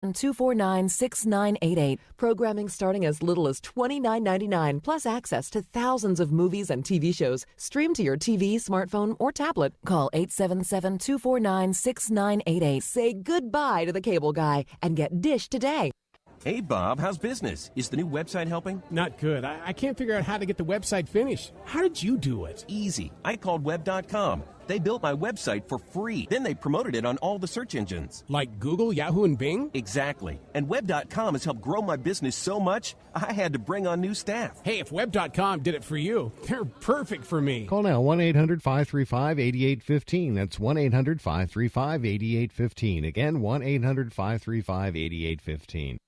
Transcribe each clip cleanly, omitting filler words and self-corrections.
249-6988. Programming starting as little as $29.99, plus access to thousands of movies and TV shows streamed to your TV, smartphone, or tablet. Call 877-249-6988. Say goodbye to the cable guy and get Dish today. Hey, Bob, how's business? Is the new website helping? Not good. I can't figure out how to get the website finished. How did you do it? Easy. I called Web.com. They built my website for free. Then they promoted it on all the search engines. Like Google, Yahoo, and Bing? Exactly. And Web.com has helped grow my business so much, I had to bring on new staff. Hey, if Web.com did it for you, they're perfect for me. Call now, 1-800-535-8815. That's 1-800-535-8815. Again, 1-800-535-8815.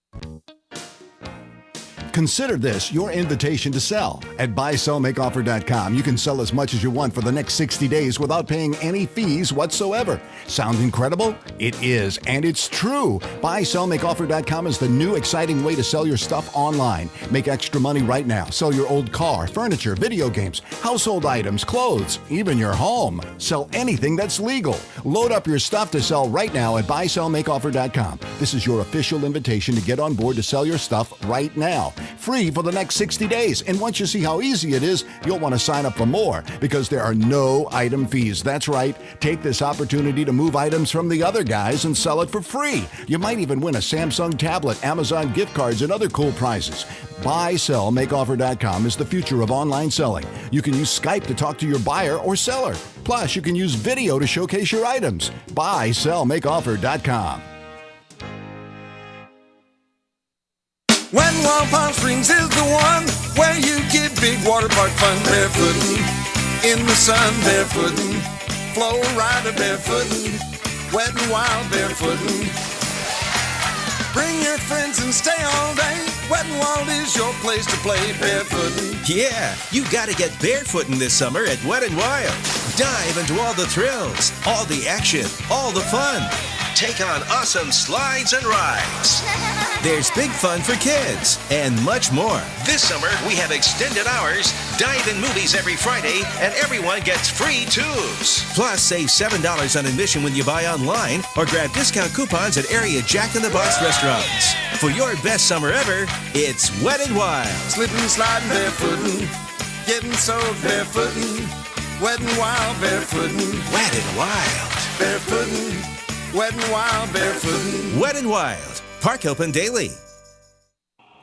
Consider this your invitation to sell. At buysellmakeoffer.com, you can sell as much as you want for the next 60 days without paying any fees whatsoever. Sound incredible? It is, and it's true. Buysellmakeoffer.com is the new exciting way to sell your stuff online. Make extra money right now. Sell your old car, furniture, video games, household items, clothes, even your home. Sell anything that's legal. Load up your stuff to sell right now at buysellmakeoffer.com. This is your official invitation to get on board to sell your stuff right now. Free for the next 60 days. And once you see how easy it is, you'll want to sign up for more because there are no item fees. That's right. Take this opportunity to move items from the other guys and sell it for free. You might even win a Samsung tablet, Amazon gift cards, and other cool prizes. BuySellMakeOffer.com is the future of online selling. You can use Skype to talk to your buyer or seller. Plus, you can use video to showcase your items. BuySellMakeOffer.com. Wet'n'Wild Palm Springs is the one where you get big water park fun barefootin'. In the sun barefootin'. Flow rider barefootin'. Wet n Wild barefootin'. Bring your friends and stay all day. Wet n Wild is your place to play barefootin'. Yeah, you gotta get barefootin' this summer at Wet n Wild. Dive into all the thrills, all the action, all the fun. Take on awesome slides and rides. There's big fun for kids and much more. This summer, we have extended hours, dive-in movies every Friday, and everyone gets free tubes. Plus, save $7 on admission when you buy online or grab discount coupons at area Jack in the Box restaurants. For your best summer ever, it's Wet n Wild. Slipping, sliding, barefootin'. Getting soaked, barefootin'. Wet n Wild, barefootin'. Wet n Wild. Barefootin'. Wet n Wild, barefootin'. Wet n Wild. Park open daily.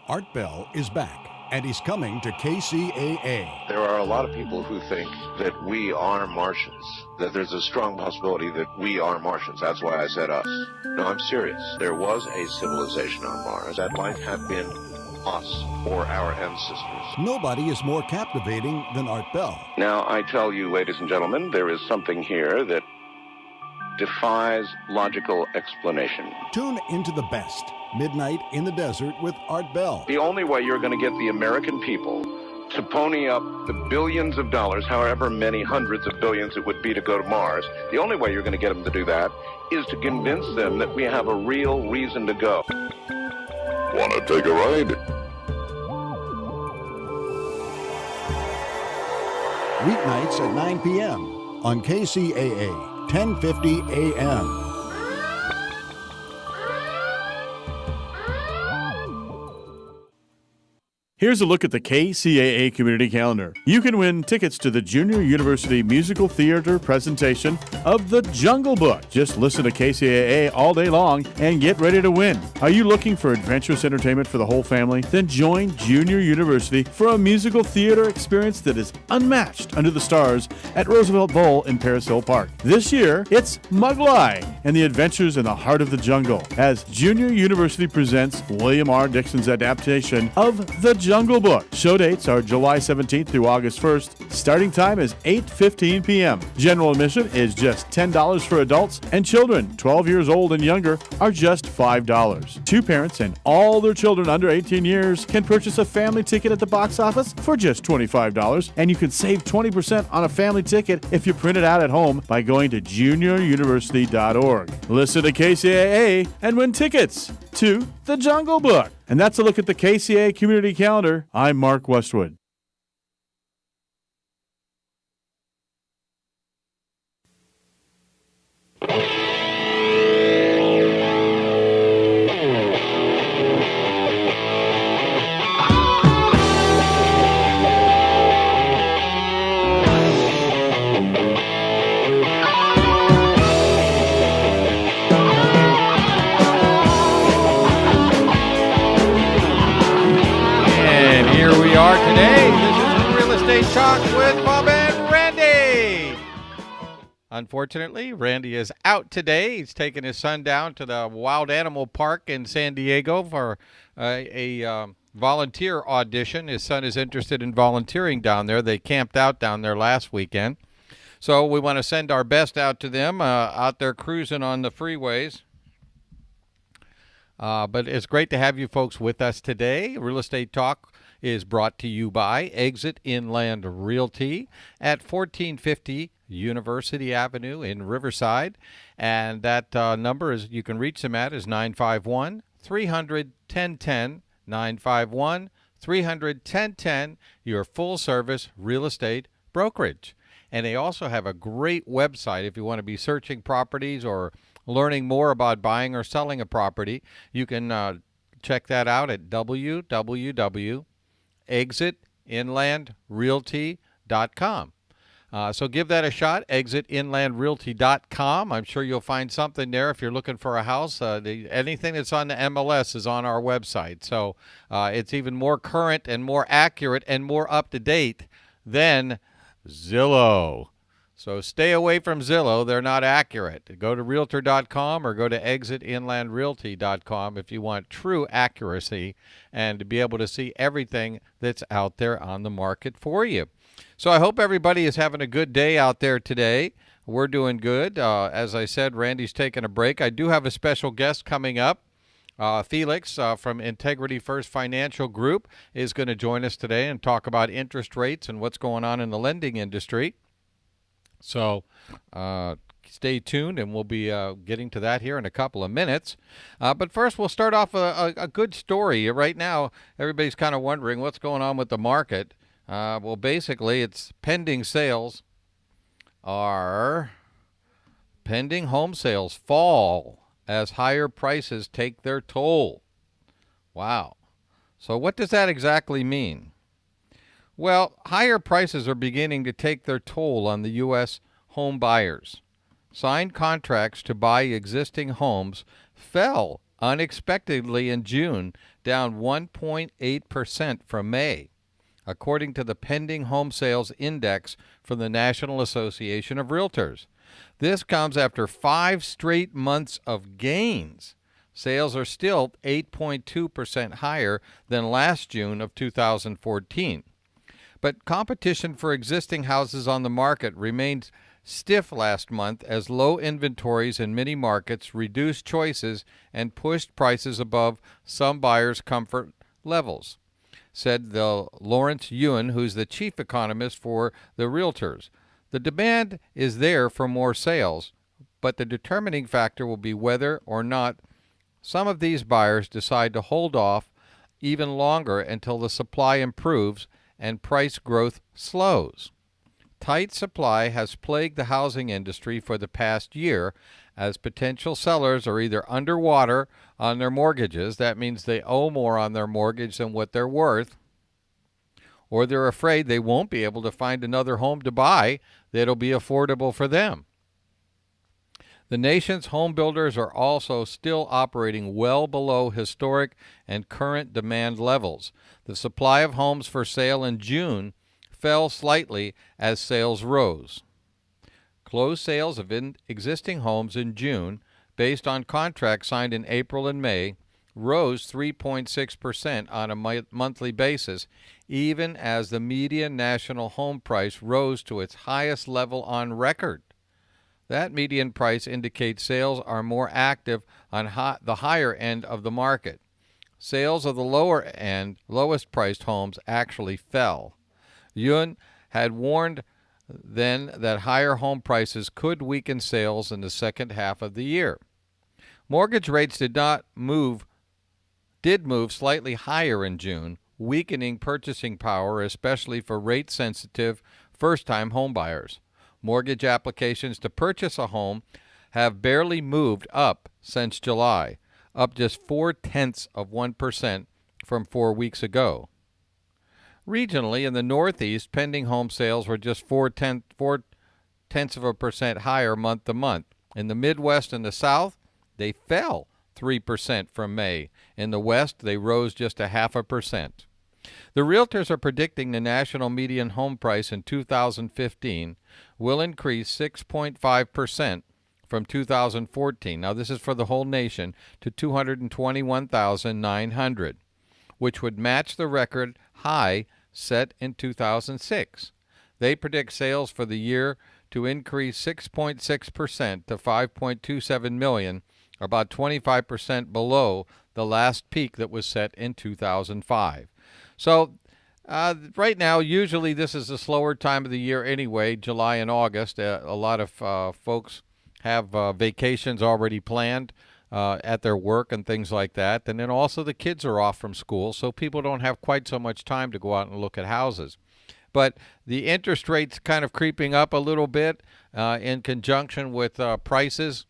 Art Bell is back, and he's coming to KCAA. There are a lot of people who think that we are Martians, that there's a strong possibility that we are Martians. That's why I said us. No, I'm serious. There was a civilization on Mars. That might have been us or our ancestors. Nobody is more captivating than Art Bell. Now, I tell you, ladies and gentlemen, there is something here that defies logical explanation. Tune into the best, Midnight in the Desert with Art Bell. The only way you're going to get the American people to pony up the billions of dollars, however many hundreds of billions it would be to go to Mars, the only way you're going to get them to do that is to convince them that we have a real reason to go. Want to take a ride? Weeknights at 9 p.m. on KCAA, 1050 a.m. Here's a look at the KCAA Community Calendar. You can win tickets to the Junior University Musical Theater presentation of The Jungle Book. Just listen to KCAA all day long and get ready to win. Are you looking for adventurous entertainment for the whole family? Then join Junior University for a musical theater experience that is unmatched under the stars at Roosevelt Bowl in Paris Hill Park. This year, it's Mughlai and the Adventures in the Heart of the Jungle as Junior University presents William R. Dixon's adaptation of The Jungle Book. Show dates are July 17th through August 1st. Starting time is 8:15 p.m. General admission is just $10 for adults, and children 12 years old and younger are just $5. Two parents and all their children under 18 years can purchase a family ticket at the box office for just $25, and you can save 20% on a family ticket if you print it out at home by going to junioruniversity.org. Listen to KCAA and win tickets to The Jungle Book. And that's a look at the KCAA Community Calendar. I'm Mark Westwood. Unfortunately, Randy is out today. He's taking his son down to the Wild Animal Park in San Diego for a volunteer audition. His son is interested in volunteering down there. They camped out down there last weekend. So we want to send our best out to them out there cruising on the freeways. But it's great to have you folks with us today. Real Estate Talk is brought to you by Exit Inland Realty at 1450 University Avenue in Riverside. And that number is you can reach them at is 951-300-1010, 951-300-1010, your full-service real estate brokerage. And they also have a great website if you want to be searching properties or learning more about buying or selling a property. You can check that out at www.exitinlandrealty.com. So give that a shot, exitinlandrealty.com. I'm sure you'll find something there if you're looking for a house. Anything that's on the MLS is on our website. So it's even more current and more accurate and more up-to-date than Zillow. So stay away from Zillow. They're not accurate. Go to Realtor.com or go to exitinlandrealty.com if you want true accuracy and to be able to see everything that's out there on the market for you. So I hope everybody is having a good day out there today. We're doing good. As I said, Randy's taking a break. I do have a special guest coming up. Felix from Integrity First Financial Group is going to join us today and talk about interest rates and what's going on in the lending industry. So stay tuned, and we'll be getting to that here in a couple of minutes. But first, we'll start off a good story. Right now, everybody's kind of wondering what's going on with the market. Well, basically, it's pending sales are pending home sales fall as higher prices take their toll. Wow. So what does that exactly mean? Well, higher prices are beginning to take their toll on the U.S. home buyers. Signed contracts to buy existing homes fell unexpectedly in June, down 1.8% from May, according to the Pending Home Sales Index from the National Association of Realtors. This comes after 5 straight months of gains. Sales are still 8.2% higher than last June of 2014. But competition for existing houses on the market remained stiff last month as low inventories in many markets reduced choices and pushed prices above some buyers' comfort levels, said the Lawrence Ewan, who's the chief economist for the Realtors. The demand is there for more sales, but the determining factor will be whether or not some of these buyers decide to hold off even longer until the supply improves and price growth slows. Tight supply has plagued the housing industry for the past year as potential sellers are either underwater on their mortgages, that means they owe more on their mortgage than what they're worth, or they're afraid they won't be able to find another home to buy that'll be affordable for them. The nation's home builders are also still operating well below historic and current demand levels. The supply of homes for sale in June fell slightly as sales rose. Closed sales of existing homes in June, based on contracts signed in April and May, rose 3.6% on a monthly basis, even as the median national home price rose to its highest level on record. That median price indicates sales are more active on the higher end of the market. Sales of the lower end, lowest priced homes actually fell. Yun had warned then that higher home prices could weaken sales in the second half of the year. Mortgage rates did move slightly higher in June, weakening purchasing power, especially for rate-sensitive first-time homebuyers. Mortgage applications to purchase a home have barely moved up since July, up just 0.4% from 4 weeks ago. Regionally, in the Northeast, pending home sales were just 0.4% higher month to month. In the Midwest and the South, they fell 3% from May. In the West, they rose just 0.5%. The realtors are predicting the national median home price in 2015 will increase 6.5% from 2014. Now, this is for the whole nation, to $221,900, which would match the record high set in 2006. They predict sales for the year to increase 6.6% to 5.27 million, about 25% below the last peak that was set in 2005. So right now, usually this is a slower time of the year anyway, July and August. A lot of folks have vacations already planned at their work and things like that. And then also the kids are off from school, so people don't have quite so much time to go out and look at houses. But the interest rates kind of creeping up a little bit in conjunction with prices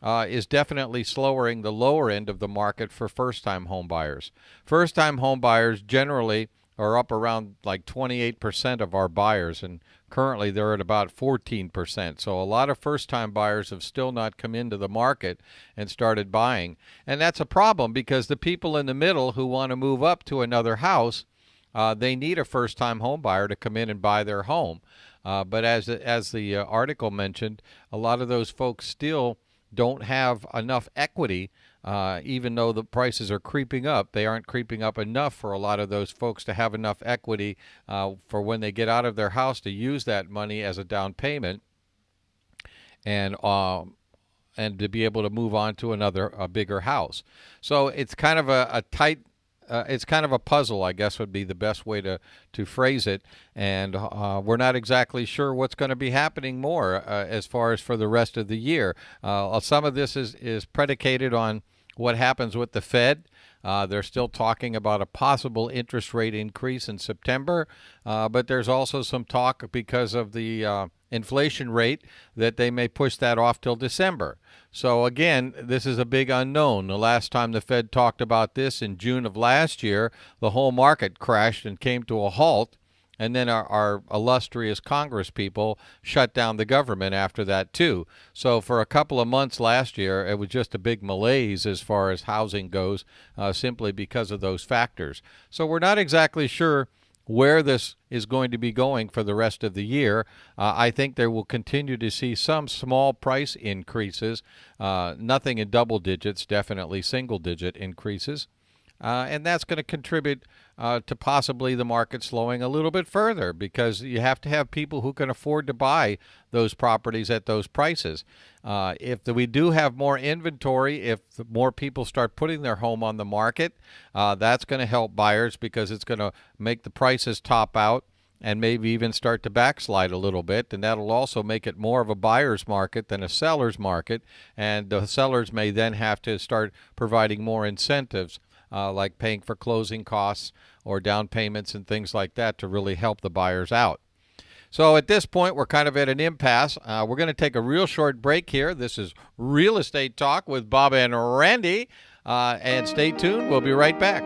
is definitely slowing the lower end of the market for first-time home buyers. First-time home buyers generally are up around like 28% of our buyers, and currently they're at about 14%. So a lot of first-time buyers have still not come into the market and started buying. And that's a problem because the people in the middle who want to move up to another house, they need a first-time home buyer to come in and buy their home. But as the article mentioned, a lot of those folks still don't have enough equity. Even though the prices are creeping up, they aren't creeping up enough for a lot of those folks to have enough equity for when they get out of their house to use that money as a down payment and to be able to move on to a bigger house. So it's kind of a tight, it's kind of a puzzle, I guess would be the best way to phrase it. And we're not exactly sure what's going to be happening more as far as for the rest of the year. Some of this is predicated on what happens with the Fed. They're still talking about a possible interest rate increase in September, but there's also some talk because of the inflation rate that they may push that off till December. So again, this is a big unknown. The last time the Fed talked about this in June of last year, the whole market crashed and came to a halt. And then our illustrious Congress people shut down the government after that, too. So for a couple of months last year, it was just a big malaise as far as housing goes, simply because of those factors. So we're not exactly sure where this is going to be going for the rest of the year. I think there will continue to see some small price increases, nothing in double digits, definitely single-digit increases. And that's going to contribute to possibly the market slowing a little bit further because you have to have people who can afford to buy those properties at those prices. If we do have more inventory, if more people start putting their home on the market, that's going to help buyers because it's going to make the prices top out and maybe even start to backslide a little bit, and that'll also make it more of a buyer's market than a seller's market, and the sellers may then have to start providing more incentives like paying for closing costs or down payments and things like that to really help the buyers out. So at this point, we're kind of at an impasse. We're going to take a real short break here. This is Real Estate Talk with Bob and Randy, and stay tuned. We'll be right back.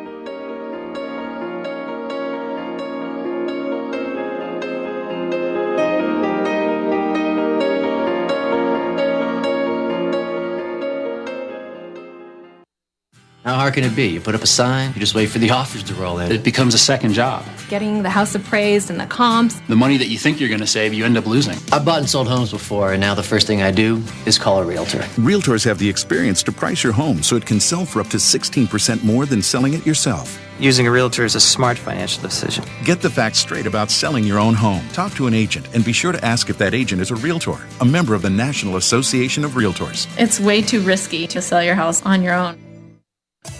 How hard can it be? You put up a sign, you just wait for the offers to roll in. It becomes a second job. Getting the house appraised and the comps. The money that you think you're going to save, you end up losing. I've bought and sold homes before, and now the first thing I do is call a realtor. Realtors have the experience to price your home so it can sell for up to 16% more than selling it yourself. Using a realtor is a smart financial decision. Get the facts straight about selling your own home. Talk to an agent and be sure to ask if that agent is a realtor, a member of the National Association of Realtors. It's way too risky to sell your house on your own.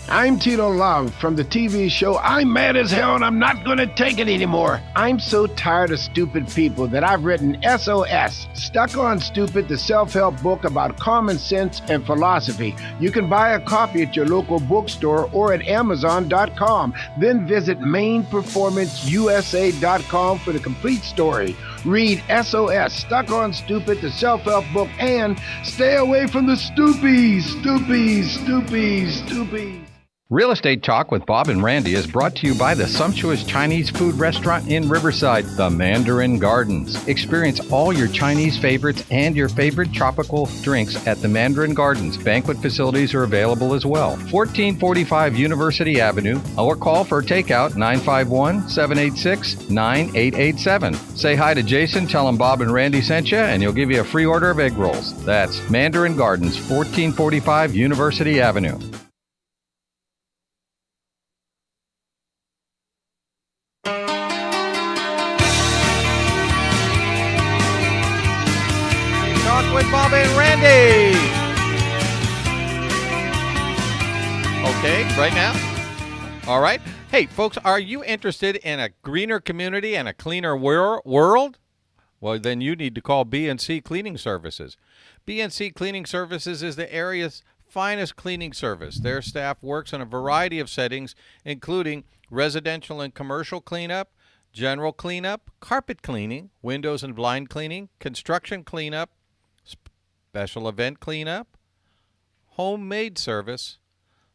I'm Tito Love from the TV show I'm Mad as Hell and I'm Not Gonna Take It Anymore. I'm so tired of stupid people that I've written SOS, Stuck on Stupid, the self-help book about common sense and philosophy. You can buy a copy at your local bookstore or at Amazon.com. Then visit MainPerformanceUSA.com for the complete story. Read SOS, Stuck on Stupid, the self-help book, and stay away from the stoopies. Real Estate Talk with Bob and Randy is brought to you by the sumptuous Chinese food restaurant in Riverside, the Mandarin Gardens. Experience all your Chinese favorites and your favorite tropical drinks at the Mandarin Gardens. Banquet facilities are available as well. 1445 University Avenue, or call for takeout 951-786-9887. Say hi to Jason, tell him Bob and Randy sent you, and he'll give you a free order of egg rolls. That's Mandarin Gardens, 1445 University Avenue. With Bob and Randy. Okay, right now. All right. Hey, folks, are you interested in a greener community and a cleaner world? Well, then you need to call B&C Cleaning Services. B&C Cleaning Services is the area's finest cleaning service. Their staff works in a variety of settings, including residential and commercial cleanup, general cleanup, carpet cleaning, windows and blind cleaning, construction cleanup, special event cleanup, homemade service,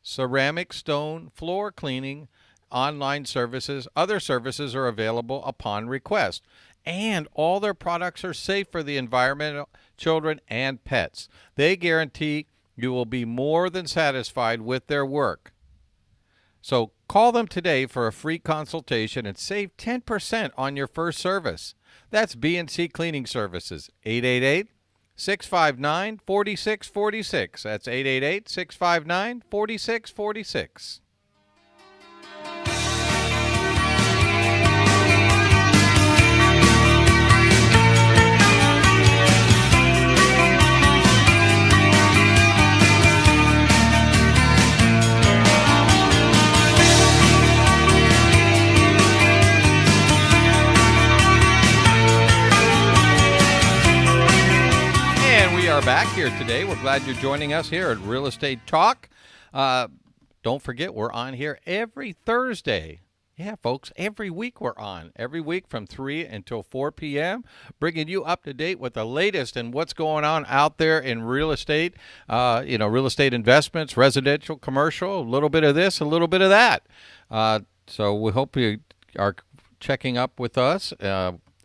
ceramic, stone, floor cleaning, online services. Other services are available upon request. And all their products are safe for the environment, children, and pets. They guarantee you will be more than satisfied with their work. So call them today for a free consultation and save 10% on your first service. That's B&C Cleaning Services, 888-659-4646. That's 888-659-4646. We are back here today. We're glad you're joining us here at Real Estate Talk. Don't forget, we're on here every Thursday. Yeah, folks, every week we're on. Every week from 3 until 4 p.m., bringing you up to date with the latest and what's going on out there in real estate. Real estate investments, residential, commercial, a little bit of this, a little bit of that. So we hope you are checking up with us.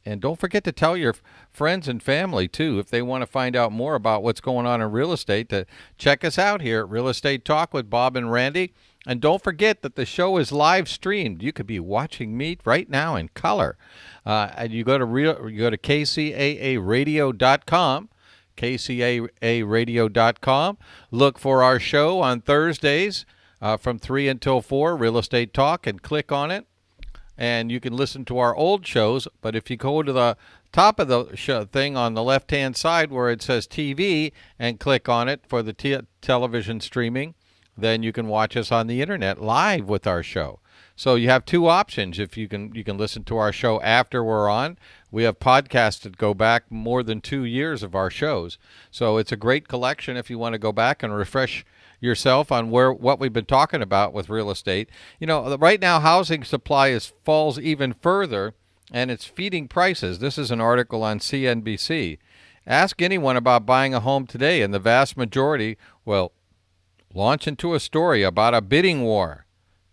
And don't forget to tell your friends and family, too, if they want to find out more about what's going on in real estate, to check us out here at Real Estate Talk with Bob and Randy. And don't forget that the show is live streamed. You could be watching me right now in color. And you go to kcaaradio.com, kcaaradio.com. Look for our show on Thursdays from 3 until 4, Real Estate Talk, and click on it. And you can listen to our old shows, but if you go to the top of the thing on the left-hand side where it says TV and click on it for the television streaming, then you can watch us on the internet live with our show. So you have two options. If you can listen to our show after we're on. We have podcasts that go back more than 2 years of our shows. So it's a great collection if you want to go back and refresh yourself on what we've been talking about with real estate. Right now housing supply falls even further, and it's feeding prices. This is an article on CNBC. Ask anyone about buying a home today, and the vast majority will launch into a story about a bidding war.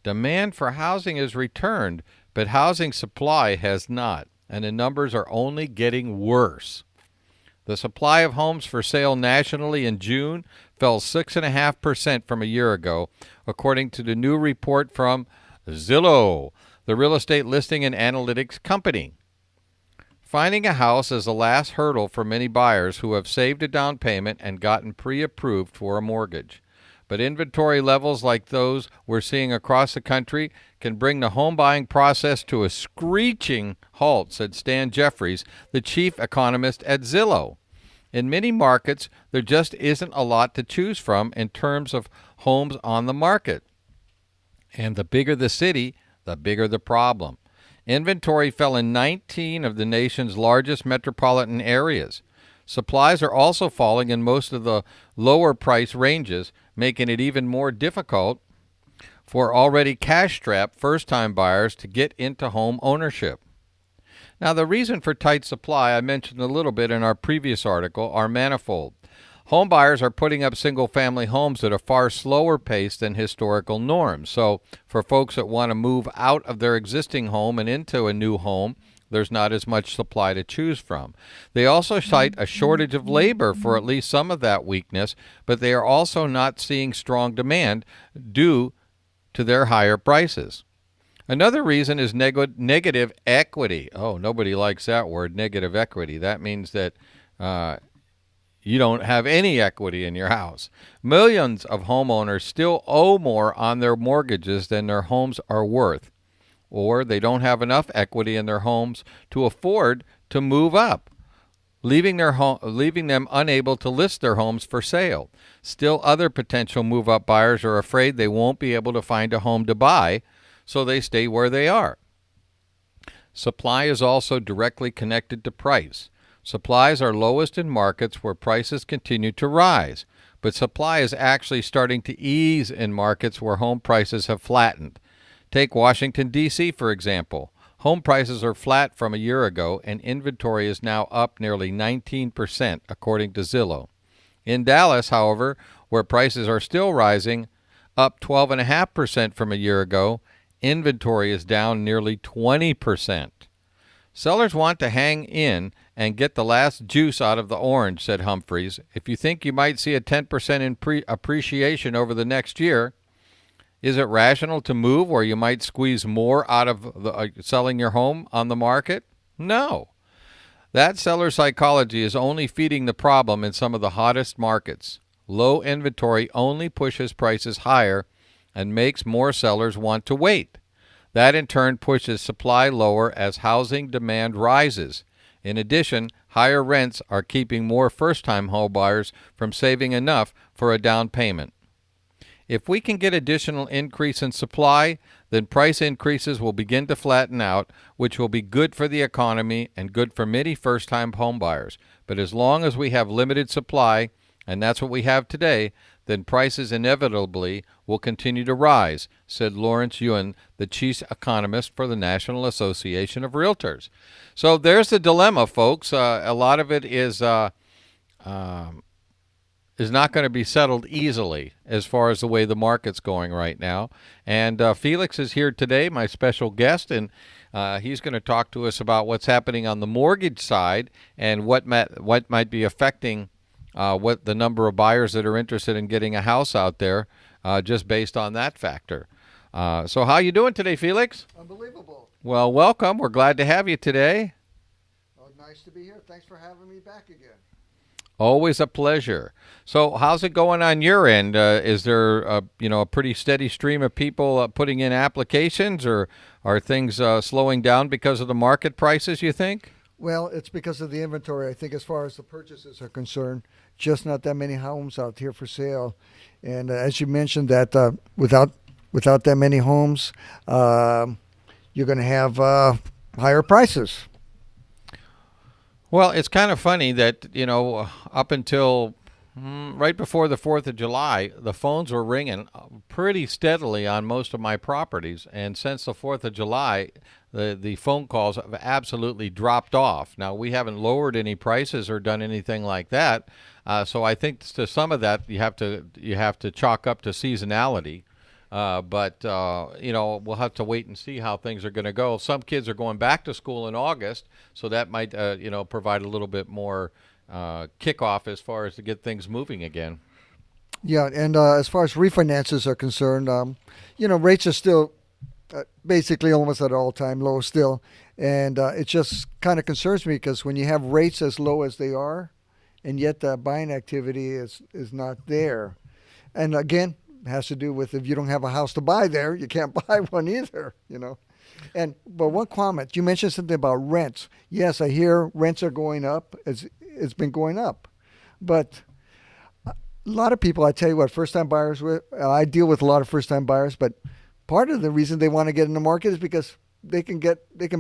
Demand for housing has returned, but housing supply has not, and the numbers are only getting worse. The supply of homes for sale nationally in June fell 6.5% from a year ago, according to the new report from Zillow, the real estate listing and analytics company. Finding a house is the last hurdle for many buyers who have saved a down payment and gotten pre-approved for a mortgage. But inventory levels like those we're seeing across the country can bring the home buying process to a screeching halt, said Stan Jeffries, the chief economist at Zillow. In many markets, there just isn't a lot to choose from in terms of homes on the market. And the bigger the city, the bigger the problem. Inventory fell in 19 of the nation's largest metropolitan areas. Supplies are also falling in most of the lower price ranges, making it even more difficult for already cash-strapped first-time buyers to get into home ownership. Now, the reason for tight supply, I mentioned a little bit in our previous article, are manifold. Home buyers are putting up single-family homes at a far slower pace than historical norms. So for folks that want to move out of their existing home and into a new home, there's not as much supply to choose from. They also cite a shortage of labor for at least some of that weakness, but they are also not seeing strong demand due to their higher prices. Another reason is negative equity. Oh, nobody likes that word, negative equity. That means that you don't have any equity in your house. Millions of homeowners still owe more on their mortgages than their homes are worth, or they don't have enough equity in their homes to afford to move up, leaving them unable to list their homes for sale. Still, other potential move-up buyers are afraid they won't be able to find a home to buy, so they stay where they are. Supply is also directly connected to price. Supplies are lowest in markets where prices continue to rise, but supply is actually starting to ease in markets where home prices have flattened. Take Washington, D.C., for example. Home prices are flat from a year ago, and inventory is now up nearly 19%, according to Zillow. In Dallas, however, where prices are still rising, up 12.5% from a year ago, inventory is down nearly 20%. Sellers want to hang in and get the last juice out of the orange, said Humphreys. If you think you might see a 10% appreciation over the next year, is it rational to move where you might squeeze more out of selling your home on the market? No. That seller psychology is only feeding the problem in some of the hottest markets. Low inventory only pushes prices higher and makes more sellers want to wait. That in turn pushes supply lower as housing demand rises. In addition, higher rents are keeping more first-time home buyers from saving enough for a down payment. If we can get additional increase in supply, then price increases will begin to flatten out, which will be good for the economy and good for many first-time home buyers. But as long as we have limited supply, and that's what we have today, then prices inevitably will continue to rise, said Lawrence Yuen, the chief economist for the National Association of Realtors. So there's the dilemma, folks. A lot of it is not going to be settled easily as far as the way the market's going right now. And Felix is here today, my special guest, and he's going to talk to us about what's happening on the mortgage side and what might be affecting what the number of buyers that are interested in getting a house out there, just based on that factor. So how you doing today, Felix? Unbelievable. Well, welcome. We're glad to have you today. Oh, nice to be here. Thanks for having me back again. Always a pleasure. So how's it going on your end? Is there a pretty steady stream of people putting in applications, or are things slowing down because of the market prices, you think? Well, it's because of the inventory. I think as far as the purchases are concerned, just not that many homes out here for sale. And as you mentioned, that without that many homes, you're going to have higher prices. Well, it's kind of funny that, up until right before the 4th of July, the phones were ringing pretty steadily on most of my properties. And since the 4th of July, the phone calls have absolutely dropped off. Now, we haven't lowered any prices or done anything like that. So I think to some of that you have to chalk up to seasonality. But we'll have to wait and see how things are going to go. Some kids are going back to school in August, so that might provide a little bit more kickoff as far as to get things moving again. Yeah, and as far as refinances are concerned, rates are still basically almost at all-time low still. And it just kind of concerns me because when you have rates as low as they are, and yet the buying activity is not there. And again, it has to do with if you don't have a house to buy there, you can't buy one either, But one comment, you mentioned something about rents. Yes, I hear rents are going up. It's been going up. But a lot of people, I tell you what, first-time buyers, I deal with a lot of first-time buyers, but part of the reason they want to get in the market is because they can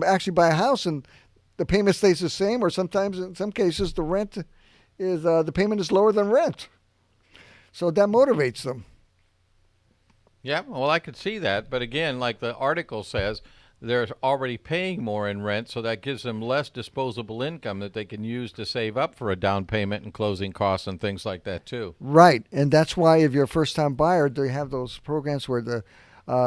actually buy a house and the payment stays the same, or sometimes in some cases the rent is the payment is lower than rent. So that motivates them. Yeah, well, I could see that. But again, like the article says, they're already paying more in rent, so that gives them less disposable income that they can use to save up for a down payment and closing costs and things like that too. Right, and that's why if you're a first-time buyer, they have those programs where the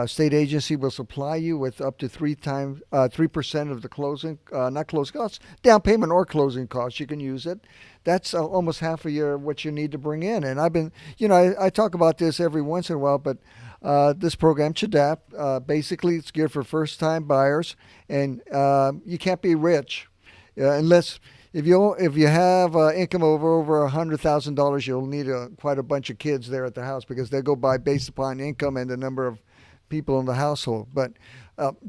state agency will supply you with up to 3% of the closing, not closing costs, down payment or closing costs. You can use it. That's almost half of what you need to bring in. And I've been, I talk about this every once in a while, but this program, Kcaa, basically it's geared for first-time buyers, and you can't be rich unless if you have income over $100,000, you'll need quite a bunch of kids there at the house because they go by based upon income and the number of people in the household. But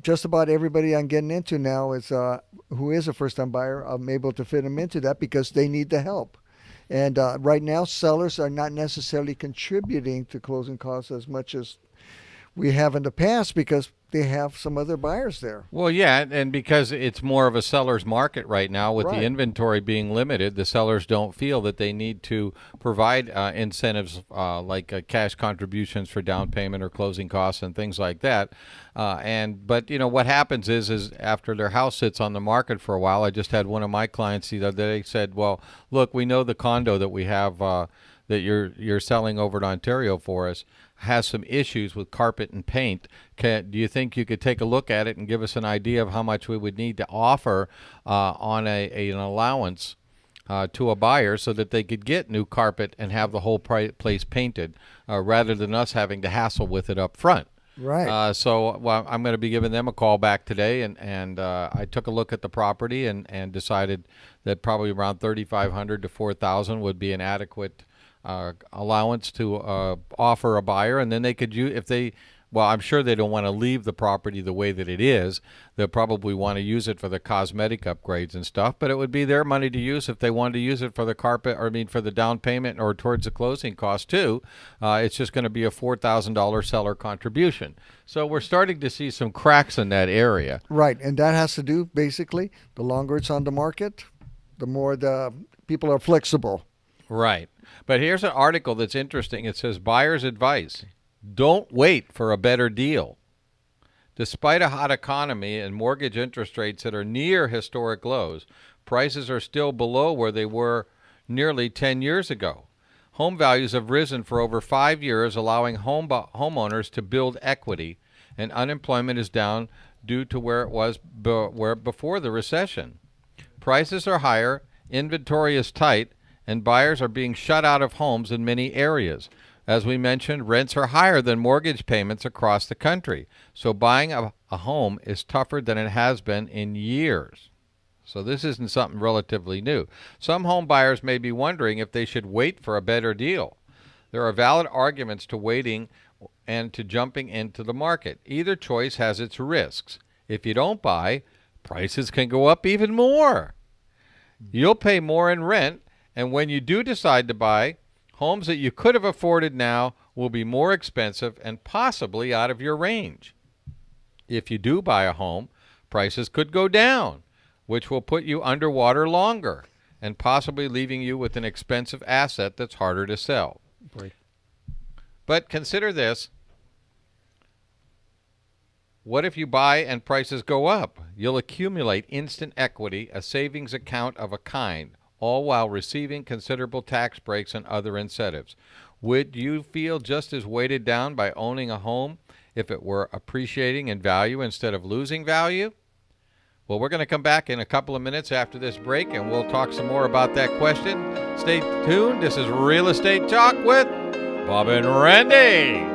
just about everybody I'm getting into now is who is a first-time buyer. I'm able to fit them into that because they need the help. And right now, sellers are not necessarily contributing to closing costs as much as we have in the past because they have some other buyers there. Well, yeah, and because it's more of a seller's market right now with the inventory being limited, the sellers don't feel that they need to provide incentives like cash contributions for down payment or closing costs and things like that. But what happens is after their house sits on the market for a while, I just had one of my clients the other day said, well, look, we know the condo that we have that you're selling over in Ontario for us has some issues with carpet and paint. Do you think you could take a look at it and give us an idea of how much we would need to offer on an allowance to a buyer so that they could get new carpet and have the whole place painted rather than us having to hassle with it up front? Right. So I'm going to be giving them a call back today, and I took a look at the property and decided that probably around $3,500 to $4,000 would be an adequate allowance to offer a buyer, and then they could use I'm sure they don't want to leave the property the way that it is. They'll probably want to use it for the cosmetic upgrades and stuff, but it would be their money to use if they wanted to use it for the for the down payment or towards the closing cost too. It's just going to be a $4,000 seller contribution. So we're starting to see some cracks in that area. Right, and that has to do basically the longer it's on the market, the more the people are flexible. Right. But here's an article that's interesting. It says, buyer's advice: don't wait for a better deal. Despite a hot economy and mortgage interest rates that are near historic lows, prices are still below where they were nearly 10 years ago. Home values have risen for over 5 years, allowing homeowners to build equity, and unemployment is down due to where it was before the recession. Prices are higher, inventory is tight, and buyers are being shut out of homes in many areas. As we mentioned, rents are higher than mortgage payments across the country, so buying a home is tougher than it has been in years. So this isn't something relatively new. Some home buyers may be wondering if they should wait for a better deal. There are valid arguments to waiting and to jumping into the market. Either choice has its risks. If you don't buy, prices can go up even more. You'll pay more in rent, and when you do decide to buy, homes that you could have afforded now will be more expensive and possibly out of your range. If you do buy a home, prices could go down, which will put you underwater longer and possibly leaving you with an expensive asset that's harder to sell. Right. But consider this. What if you buy and prices go up? You'll accumulate instant equity, a savings account of a kind, all while receiving considerable tax breaks and other incentives. Would you feel just as weighted down by owning a home if it were appreciating in value instead of losing value? Well, we're going to come back in a couple of minutes after this break, and we'll talk some more about that question. Stay tuned. This is Real Estate Talk with Bob and Randy.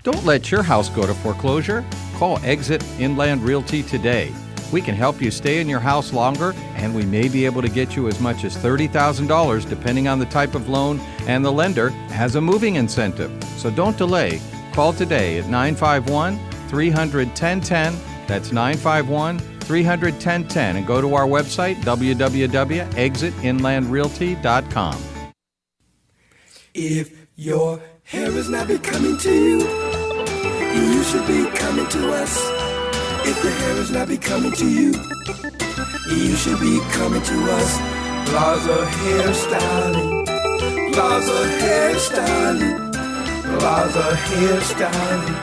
Don't let your house go to foreclosure. Call Exit Inland Realty today. We can help you stay in your house longer, and we may be able to get you as much as $30,000 depending on the type of loan and the lender as a moving incentive. So don't delay. Call today at 951-300-1010. That's 951-300-1010. And go to our website, www.exitinlandrealty.com. If your hair is not becoming to you, you should be coming to us. If your hair is not becoming to you, You should be coming to us. Plaza Hairstyling. Plaza Hairstyling. Plaza Hairstyling.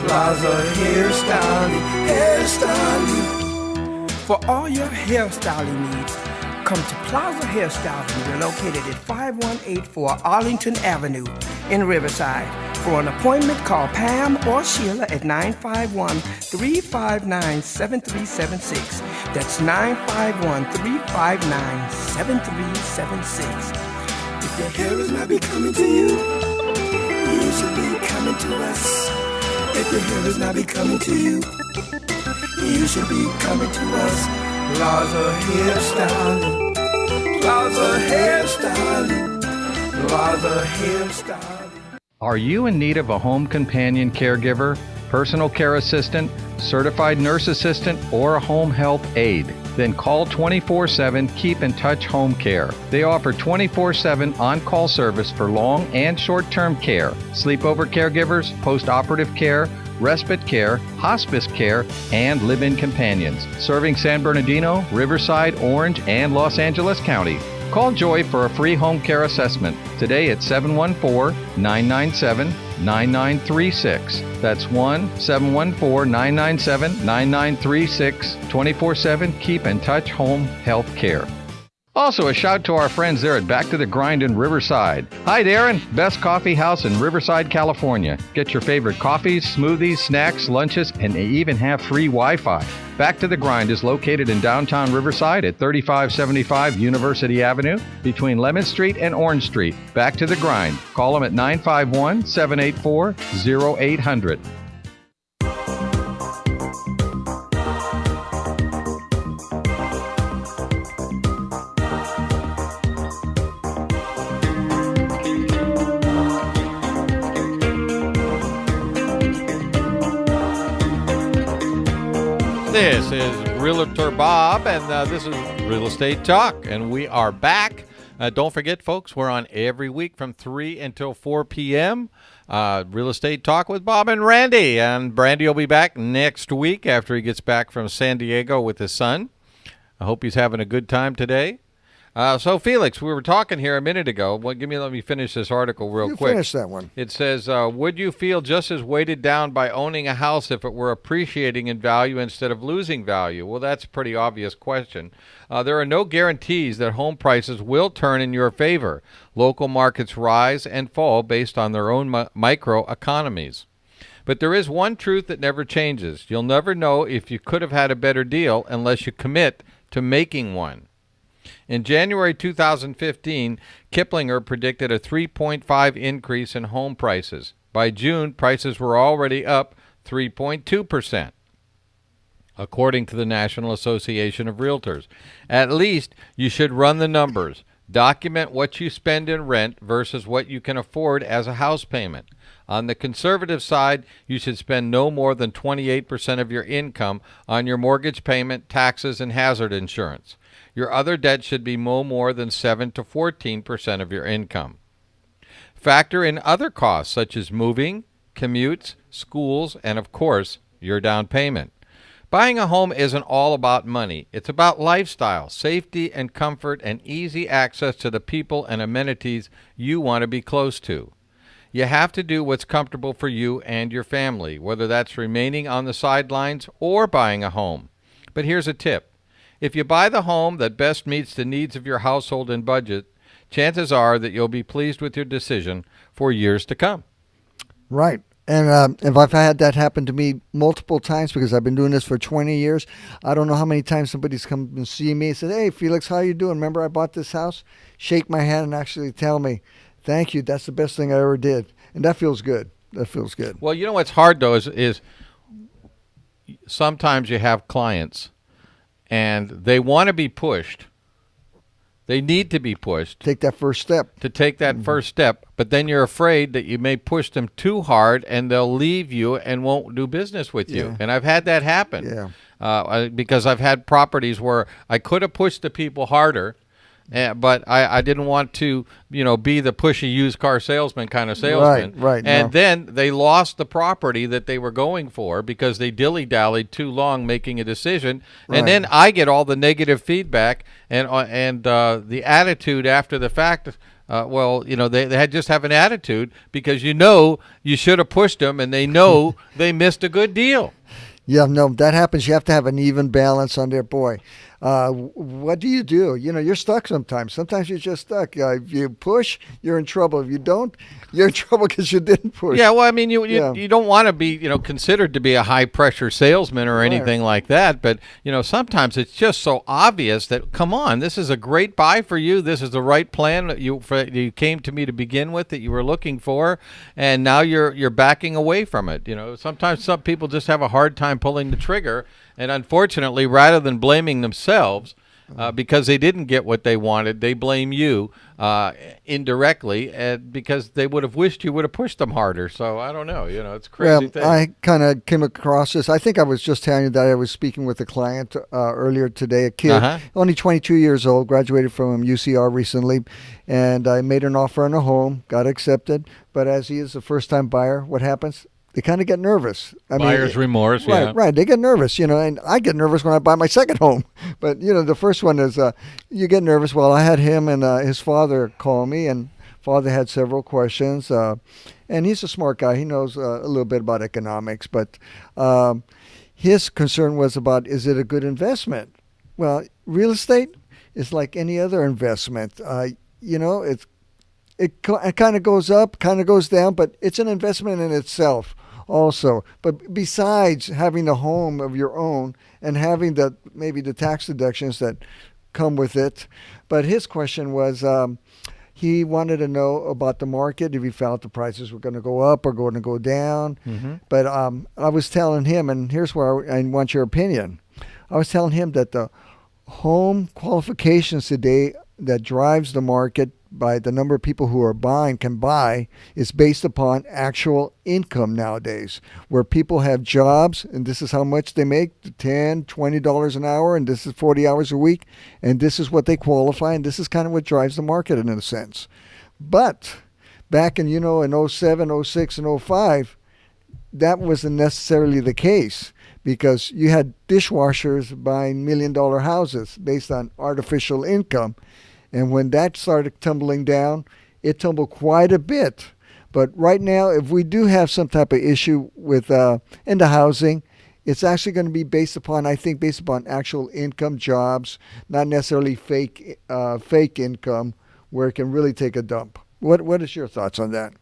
Plaza Hairstyling. Hairstyling. For all your hairstyling needs, come to Plaza Hairstyling. We're located at 5184 Arlington Avenue in Riverside. For an appointment, call Pam or Sheila at 951-359-7376. That's 951-359-7376. If your hair is not becoming to you, you should be coming to us. If your hair is not becoming to you, you should be coming to us. Plaza Hairstyling. Plaza Hairstyling. Plaza Hairstyling. Are you in need of a home companion caregiver, personal care assistant, certified nurse assistant, or a home health aide? Then call 24/7 Keep in Touch Home Care. They offer 24/7 on-call service for long and short-term care, sleepover caregivers, post-operative care, respite care, hospice care, and live-in companions, serving San Bernardino, Riverside, Orange, and Los Angeles County. Call Joy for a free home care assessment today at 714-997-9936. That's 1-714-997-9936, 24/7 Keep in Touch Home Health Care. Also, a shout to our friends there at Back to the Grind in Riverside. Hi, Darren. Best coffee house in Riverside, California. Get your favorite coffees, smoothies, snacks, lunches, and they even have free Wi-Fi. Back to the Grind is located in downtown Riverside at 3575 University Avenue between Lemon Street and Orange Street. Back to the Grind. Call them at 951-784-0800. This is Realtor Bob, and this is Real Estate Talk, and we are back. Don't forget, folks, we're on every week from 3 until 4 p.m. Real Estate Talk with Bob and Randy, and Randy will be back next week after he gets back from San Diego with his son. I hope he's having a good time today. So, Felix, we were talking here a minute ago. Well, let me finish this article real quick. Finish that one. It says, would you feel just as weighted down by owning a house if it were appreciating in value instead of losing value? Well, that's a pretty obvious question. There are no guarantees that home prices will turn in your favor. Local markets rise and fall based on their own microeconomies. But there is one truth that never changes. You'll never know if you could have had a better deal unless you commit to making one. In January 2015, Kiplinger predicted a 3.5 increase in home prices. By June, prices were already up 3.2%, according to the National Association of Realtors. At least you should run the numbers. Document what you spend in rent versus what you can afford as a house payment. On the conservative side, you should spend no more than 28% of your income on your mortgage payment, taxes, and hazard insurance. Your other debt should be no more than 7 to 14% of your income. Factor in other costs such as moving, commutes, schools, and of course, your down payment. Buying a home isn't all about money. It's about lifestyle, safety and comfort, and easy access to the people and amenities you want to be close to. You have to do what's comfortable for you and your family, whether that's remaining on the sidelines or buying a home. But here's a tip. If you buy the home that best meets the needs of your household and budget, chances are that you'll be pleased with your decision for years to come. Right. And if I've had that happen to me multiple times, because I've been doing this for 20 years, I don't know how many times somebody's come and see me and said, "Hey, Felix, how you doing? Remember I bought this house?" Shake my hand and actually tell me, "Thank you. That's the best thing I ever did." And that feels good. That feels good. Well, you know what's hard, though, is sometimes you have clients and they want to be pushed. They need to be pushed. Take that first step. To take that first step. But then you're afraid that you may push them too hard and they'll leave you and won't do business with you. And I've had that happen. Yeah. Because I've had properties where I could have pushed the people harder But I didn't want to, be the pushy used car salesman kind of salesman. Right. And then they lost the property that they were going for because they dilly-dallied too long making a decision. Right. And then I get all the negative feedback and the attitude after the fact. They had just have an attitude because you should have pushed them, and they know they missed a good deal. Yeah, no, that happens. You have to have an even balance on there, boy. What do? You're stuck sometimes. Sometimes you're just stuck. If you push, you're in trouble. If you don't, you're in trouble because you didn't push. Yeah, well, I mean, you don't want to be, considered to be a high-pressure salesman or anything like that. But, sometimes it's just so obvious that, come on, this is a great buy for you. This is the right plan that you came to me to begin with that you were looking for, and now you're backing away from it. Sometimes some people just have a hard time pulling the trigger. And unfortunately, rather than blaming themselves because they didn't get what they wanted, they blame you indirectly because they would have wished you would have pushed them harder. So I don't know. It's a crazy thing. I kind of came across this. I think I was just telling you that I was speaking with a client earlier today, a kid, only 22 years old, graduated from UCR recently, and I made an offer on a home, got accepted. But as he is a first-time buyer, what happens? They kind of get nervous. Buyer's remorse, yeah. Right. They get nervous, and I get nervous when I buy my second home. But, the first one is you get nervous. Well, I had him and his father call me, and father had several questions. And he's a smart guy. He knows a little bit about economics. But his concern was about, is it a good investment? Well, real estate is like any other investment. It kind of goes up, kind of goes down, but it's an investment in itself also. But besides having a home of your own and having maybe the tax deductions that come with it, but his question was he wanted to know about the market, if he felt the prices were going to go up or going to go down. Mm-hmm. But I was telling him, and here's where I want your opinion. I was telling him that the home qualifications today that drives the market by the number of people who are can buy is based upon actual income nowadays, where people have jobs and this is how much they make, $10, $20 an hour, and this is 40 hours a week, and this is what they qualify, and this is kind of what drives the market in a sense. But back in, in 07, 06, and 05, that wasn't necessarily the case, because you had dishwashers buying $1 million houses based on artificial income. And when that started tumbling down, it tumbled quite a bit. But right now, if we do have some type of issue with in the housing, it's actually going to be based upon actual income, jobs, not necessarily fake income, where it can really take a dump. What is your thoughts on that?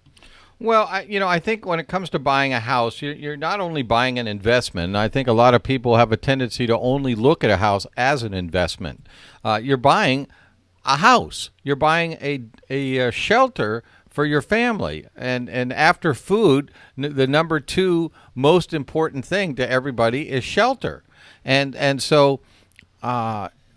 Well, I think when it comes to buying a house, you're not only buying an investment. I think a lot of people have a tendency to only look at a house as an investment. You're buying a house. You're buying a shelter for your family. And after food, the number 2 most important thing to everybody is shelter. And so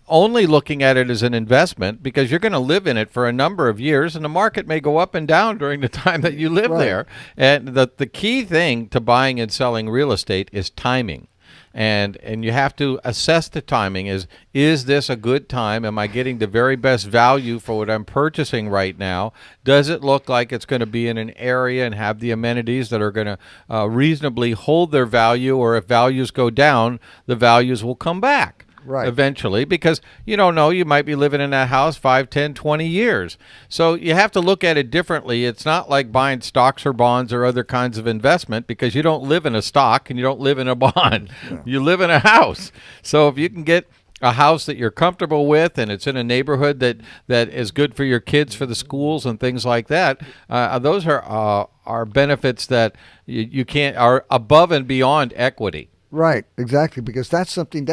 only looking at it as an investment, because you're going to live in it for a number of years, and the market may go up and down during the time that you live there. And the key thing to buying and selling real estate is timing. And you have to assess the timing. Is this a good time? Am I getting the very best value for what I'm purchasing right now? Does it look like it's going to be in an area and have the amenities that are going to reasonably hold their value? Or if values go down, the values will come back. Right. Eventually, because you don't know, you might be living in that house 5, 10, 20 years. So you have to look at it differently. It's not like buying stocks or bonds or other kinds of investment, because you don't live in a stock and you don't live in a bond. Yeah. You live in a house. So if you can get a house that you're comfortable with and it's in a neighborhood that is good for your kids, for the schools and things like that, those are benefits that you can't, are above and beyond equity. Right, exactly, because that's something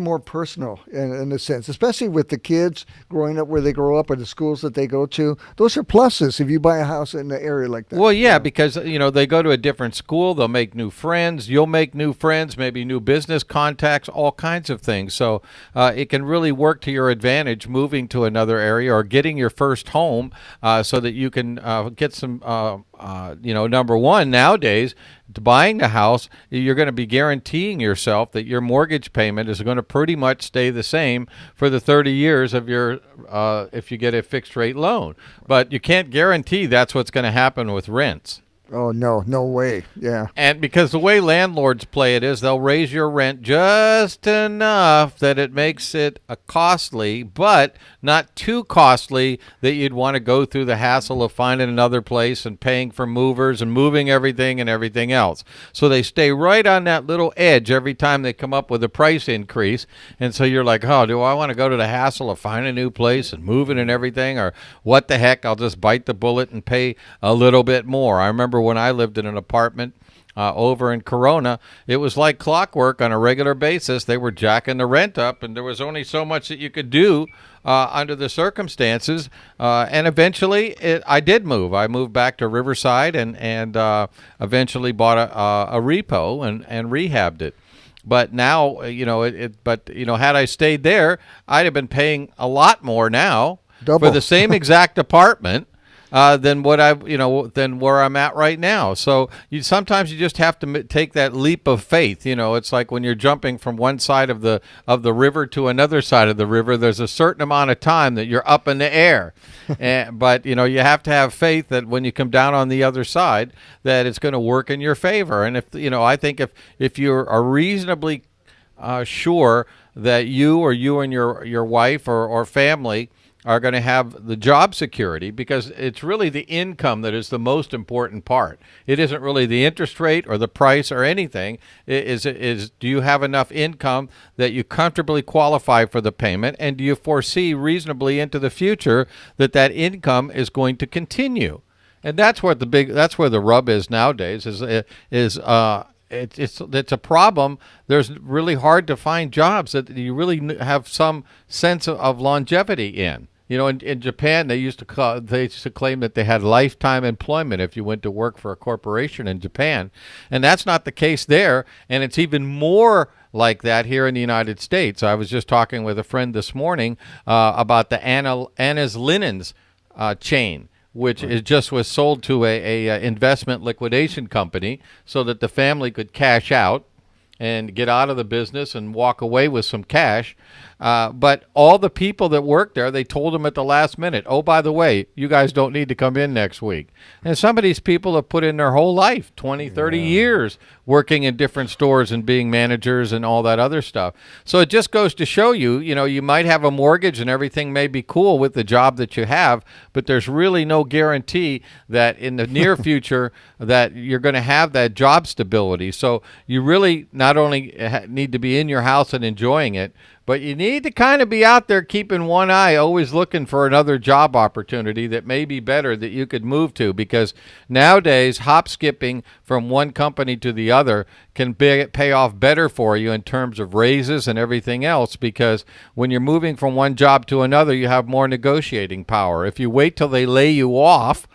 more personal in a sense, especially with the kids growing up where they grow up or the schools that they go to. Those are pluses if you buy a house in an area like that. Well, yeah, because they go to a different school, they'll make new friends, you'll make new friends, maybe new business contacts, all kinds of things. So it can really work to your advantage moving to another area or getting your first home so that you can get some. Number one, nowadays, buying the house, you're going to be guaranteeing yourself that your mortgage payment is going to pretty much stay the same for the 30 years of your if you get a fixed rate loan. But you can't guarantee that's what's going to happen with rents. Oh, no way. Yeah. And because the way landlords play it is they'll raise your rent just enough that it makes it costly, but not too costly that you'd want to go through the hassle of finding another place and paying for movers and moving everything and everything else. So they stay right on that little edge every time they come up with a price increase. And so you're like, oh, do I want to go to the hassle of finding a new place and moving and everything? Or what the heck, I'll just bite the bullet and pay a little bit more. I remember when I lived in an apartment over in Corona, it was like clockwork on a regular basis. They were jacking the rent up, and there was only so much that you could do under the circumstances. And eventually, I did move. I moved back to Riverside and eventually bought a repo and rehabbed it. But now, had I stayed there, I'd have been paying a lot more now for the same exact apartment. Than what than where I'm at right now. So sometimes you just have to take that leap of faith. It's like when you're jumping from one side of the river to another side of the river. There's a certain amount of time that you're up in the air, but you have to have faith that when you come down on the other side, that it's going to work in your favor. And I think if you are reasonably sure that you and your wife or family are going to have the job security, because it's really the income that is the most important part. It isn't really the interest rate or the price or anything. Do you have enough income that you comfortably qualify for the payment, and do you foresee reasonably into the future that income is going to continue? And that's where the rub is nowadays. It's a problem. There's really hard to find jobs that you really have some sense of longevity in. In Japan, they used to claim that they had lifetime employment if you went to work for a corporation in Japan, and that's not the case there. And it's even more like that here in the United States. I was just talking with a friend this morning about the Anna's Linens chain, which was sold to a investment liquidation company so that the family could cash out and get out of the business and walk away with some cash. But all the people that worked there, they told them at the last minute, oh, by the way, you guys don't need to come in next week. And some of these people have put in their whole life, 20, 30 years, working in different stores and being managers and all that other stuff. So it just goes to show you, you might have a mortgage and everything may be cool with the job that you have, but there's really no guarantee that in the near future that you're going to have that job stability. So you really not only need to be in your house and enjoying it, but you need to kind of be out there keeping one eye, always looking for another job opportunity that may be better that you could move to, because nowadays hop skipping from one company to the other can pay off better for you in terms of raises and everything else, because when you're moving from one job to another, you have more negotiating power. If you wait till they lay you off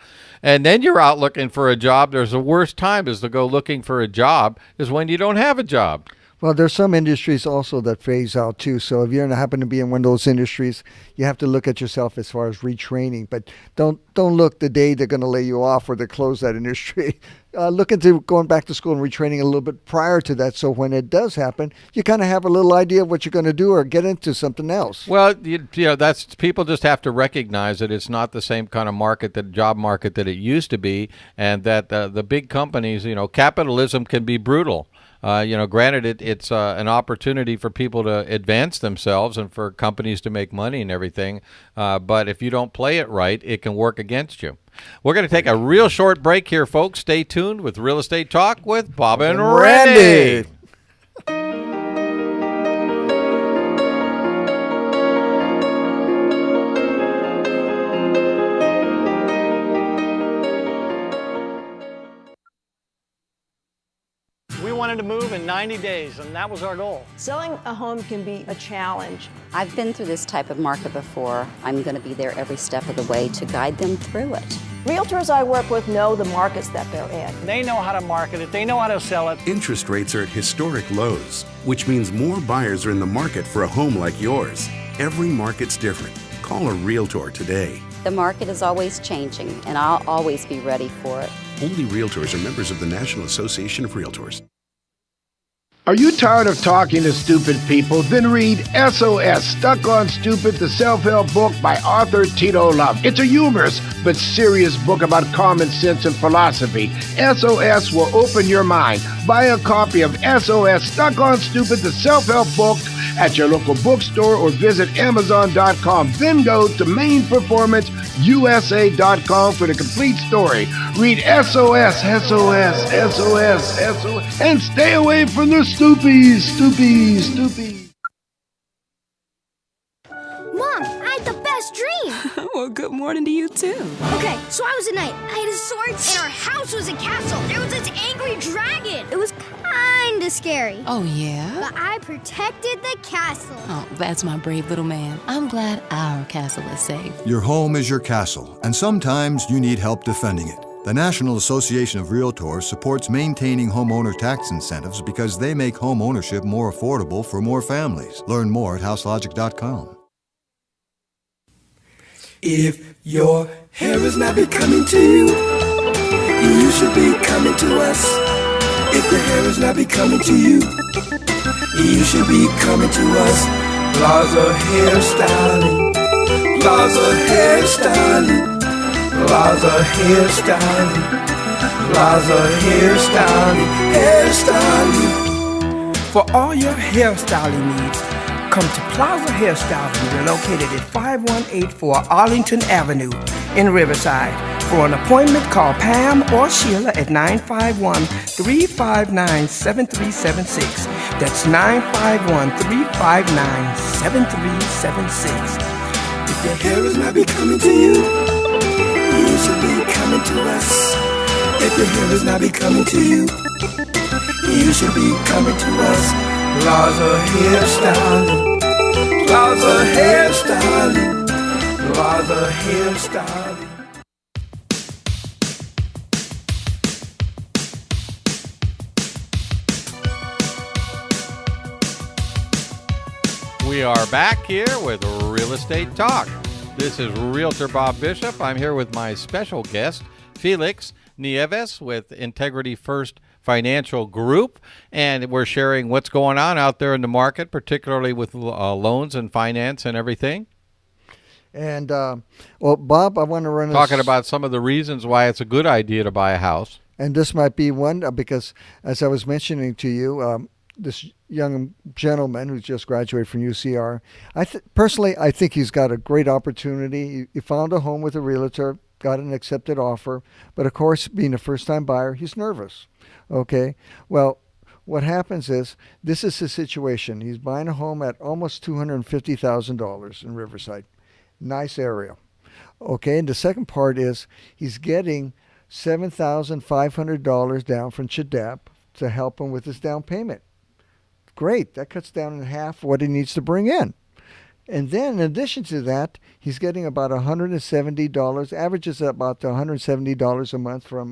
and then you're out looking for a job, there's the worst time is to go looking for a job is when you don't have a job. Well, there's some industries also that phase out too. So if you happen to be in one of those industries, you have to look at yourself as far as retraining. But don't look the day they're going to lay you off or they close that industry. Look into going back to school and retraining a little bit prior to that. So when it does happen, you kind of have a little idea of what you're going to do or get into something else. Well, that's people just have to recognize that it's not the same kind of job market that it used to be, and that the big companies, capitalism can be brutal. Granted, it's an opportunity for people to advance themselves and for companies to make money and everything. But if you don't play it right, it can work against you. We're going to take a real short break here, folks. Stay tuned with Real Estate Talk with Bob and Randy. Wanted to move in 90 days, and that was our goal. Selling a home can be a challenge. I've been through this type of market before. I'm going to be there every step of the way to guide them through it. Realtors I work with know the markets that they're in. They know how to market it. They know how to sell it. Interest rates are at historic lows, which means more buyers are in the market for a home like yours. Every market's different. Call a Realtor today. The market is always changing, and I'll always be ready for it. Only realtors are members of the National Association of Realtors. Are you tired of talking to stupid people? Then read SOS, Stuck on Stupid, the self-help book by author Tito Love. It's a humorous but serious book about common sense and philosophy. SOS will open your mind. Buy a copy of SOS, Stuck on Stupid, the self-help book at your local bookstore or visit Amazon.com. Then go to mainperformanceusa.com for the complete story. Read SOS, SOS, SOS, SOS, and stay away from the stupid. Mom, I had the best dream. Well, good morning to you, too. Okay, so I was a knight. I had a sword, and our house was a castle. There was this angry dragon. It was kind of scary. Oh, yeah? But I protected the castle. Oh, that's my brave little man. I'm glad our castle is safe. Your home is your castle, and sometimes you need help defending it. The National Association of Realtors supports maintaining homeowner tax incentives because they make home ownership more affordable for more families. Learn more at houselogic.com. If your hair is not becoming to you, you should be coming to us. If your hair is not becoming to you, you should be coming to us. Plaza Hairstyling, Plaza Hairstyling, Plaza Hairstyling, Plaza Hairstyling, hairstyling. For all your hairstyling needs, come to Plaza Hairstyling. We're located at 5184 Arlington Avenue in Riverside. For an appointment, call Pam or Sheila at 951-359-7376. That's 951-359-7376. If your hair is not becoming to you, you should be coming to us. If your hair is not becoming to you, you should be coming to us. Plaza Hairstyling, Plaza Hairstyling, Plaza Hairstyling. We are back here with Real Estate Talk. This is Realtor Bob Bishop. I'm here with my special guest, Felix Nieves with Integrity First Financial Group, and we're sharing what's going on out there in the market, particularly with loans and finance and everything. And, well, Bob, I want to run talking about some of the reasons why it's a good idea to buy a house. And this might be one because, as I was mentioning to you, this young gentleman who's just graduated from UCR, personally, I think he's got a great opportunity. He found a home with a realtor, got an accepted offer, but of course, being a first-time buyer, he's nervous. Okay, well, what happens is this is the situation. He's buying a home at almost $250,000 in Riverside. Nice area. Okay, and the second part is he's getting $7,500 down from CHDAP to help him with his down payment. Great, that cuts down in half what he needs to bring in. And then in addition to that, he's getting about $170, averages about $170 a month from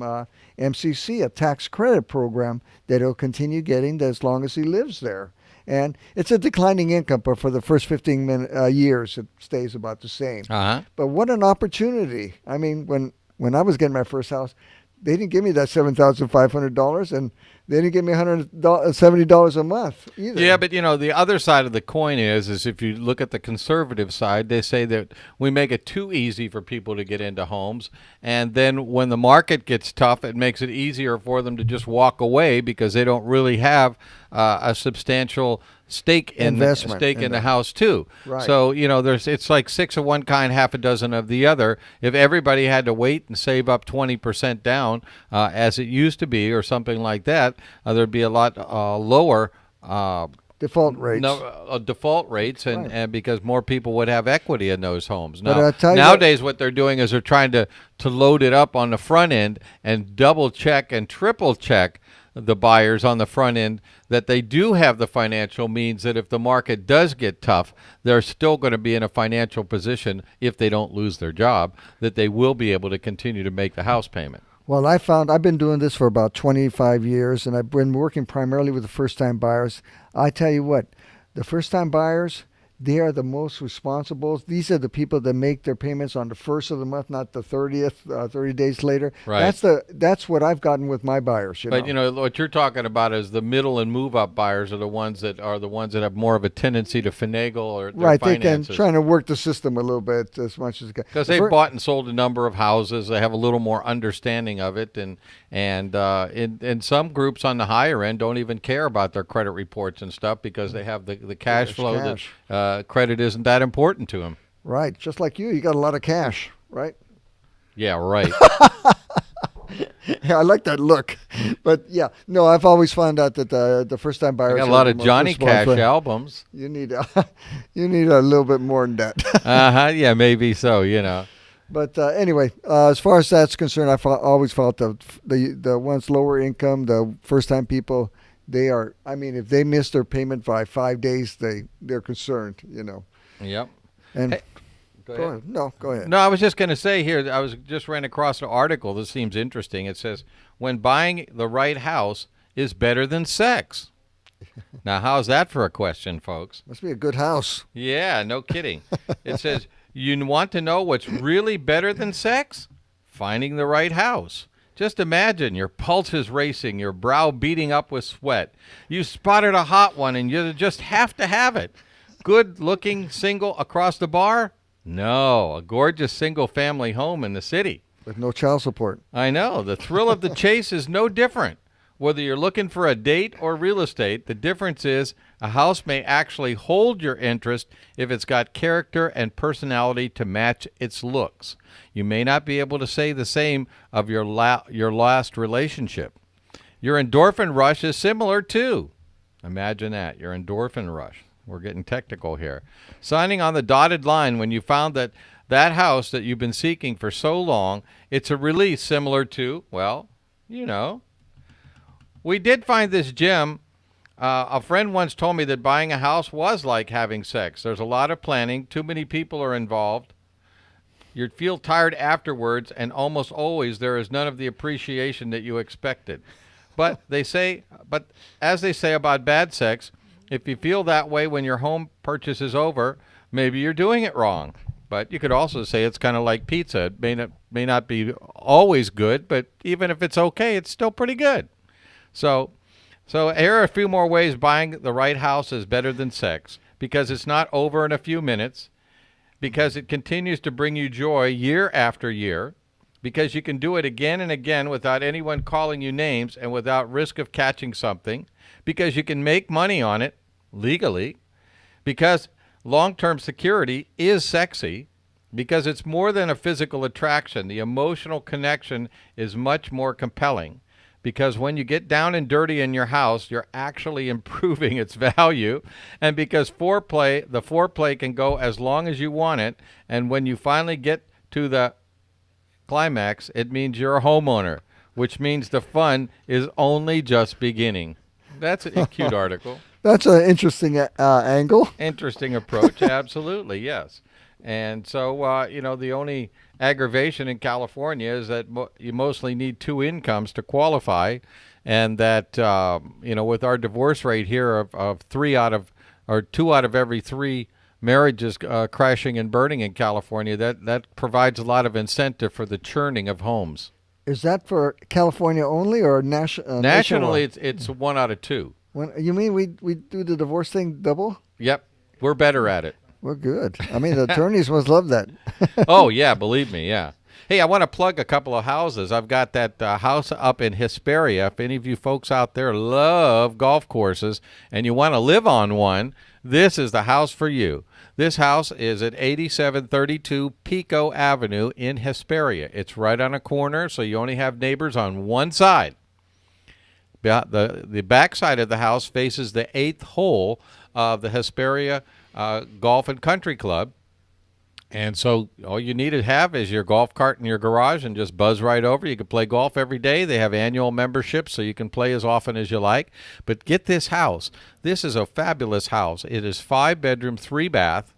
MCC, a tax credit program that he'll continue getting as long as he lives there. And it's a declining income, but for the first 15 years, it stays about the same. Uh-huh. But what an opportunity. I mean, when I was getting my first house, they didn't give me that $7,500, and they didn't give me $170 a month either. Yeah, but, the other side of the coin is if you look at the conservative side, they say that we make it too easy for people to get into homes, and then when the market gets tough, it makes it easier for them to just walk away because they don't really have a substantial stake in the house too. Right. So it's like six of one kind, half a dozen of the other. If everybody had to wait and save up 20% down, as it used to be, or something like that, there'd be a lot lower default rates. Default rates, and because more people would have equity in those homes. But Now, nowadays, what they're doing is they're trying to load it up on the front end and double check and triple check the buyers on the front end that they do have the financial means, that if the market does get tough, they're still going to be in a financial position, if they don't lose their job, that they will be able to continue to make the house payment. Well, I've been doing this for about 25 years, and I've been working primarily with the first-time buyers. I tell you what, the first-time buyers, they are the most responsible. These are the people that make their payments on the first of the month, not the 30th, 30 days later. Right. That's what I've gotten with my buyers. But what you're talking about is the middle and move up buyers are the ones that have more of a tendency to finagle or their right. finances. They can trying to work the system a little bit as much as they can. Because they've bought and sold a number of houses, they have a little more understanding of it, and in some groups on the higher end don't even care about their credit reports and stuff because they have the cash flow. That credit isn't that important to them. Right, just like you got a lot of cash, right? Yeah, right. Yeah, I like that look. But yeah, no, I've always found out that the first time buyers got a lot of Johnny Cash albums. You need a little bit more than that. Yeah, maybe so. But anyway, as far as that's concerned, I've always felt the ones lower income, the first time people, they are. I mean, if they miss their payment by 5 days, they're concerned. Yep. And hey, go ahead. No, go ahead. No, I was just going to say here. I was just ran across an article. This seems interesting. It says when buying the right house is better than sex. Now, how's that for a question, folks? Must be a good house. Yeah, no kidding. It says you want to know what's really better than sex? Finding the right house. Just imagine your pulse is racing, your brow beating up with sweat. You spotted a hot one and you just have to have it. Good looking single across the bar? No, a gorgeous single family home in the city. With no child support. I know. The thrill of the chase is no different. Whether you're looking for a date or real estate, the difference is a house may actually hold your interest if it's got character and personality to match its looks. You may not be able to say the same of your last relationship. Your endorphin rush is similar too. Imagine that, your endorphin rush. We're getting technical here. Signing on the dotted line when you found that house that you've been seeking for so long, it's a release similar to, well, We did find this gem. A friend once told me that buying a house was like having sex. There's a lot of planning. Too many people are involved. You'd feel tired afterwards, and almost always there is none of the appreciation that you expected. But as they say about bad sex, if you feel that way when your home purchase is over, maybe you're doing it wrong. But you could also say it's kind of like pizza. It may not be always good, but even if it's okay, it's still pretty good. So here are a few more ways buying the right house is better than sex, because it's not over in a few minutes, because it continues to bring you joy year after year, because you can do it again and again without anyone calling you names and without risk of catching something, because you can make money on it legally, because long-term security is sexy, because it's more than a physical attraction. The emotional connection is much more compelling. Because when you get down and dirty in your house, you're actually improving its value. And because the foreplay can go as long as you want it. And when you finally get to the climax, it means you're a homeowner, which means the fun is only just beginning. That's a cute article. That's an interesting angle. Interesting approach, absolutely, yes. And so, the only aggravation in California is that you mostly need two incomes to qualify, and that, with our divorce rate here of 2 out of every 3 marriages crashing and burning in California, that provides a lot of incentive for the churning of homes. Is that for California only or nationally? Nationally, it's 1 out of 2. You mean we do the divorce thing double? Yep, we're better at it. We're good. I mean, the attorneys must love that. Oh, yeah, believe me, yeah. Hey, I want to plug a couple of houses. I've got that house up in Hesperia. If any of you folks out there love golf courses and you want to live on one, this is the house for you. This house is at 8732 Pico Avenue in Hesperia. It's right on a corner, so you only have neighbors on one side. The back side of the house faces the 8th hole of the Hesperia Golf and Country Club. And so all you need to have is your golf cart in your garage and just buzz right over. You can play golf every day. They have annual memberships, so you can play as often as you like. But get this house. This is a fabulous house. It is 5-bedroom, 3-bath,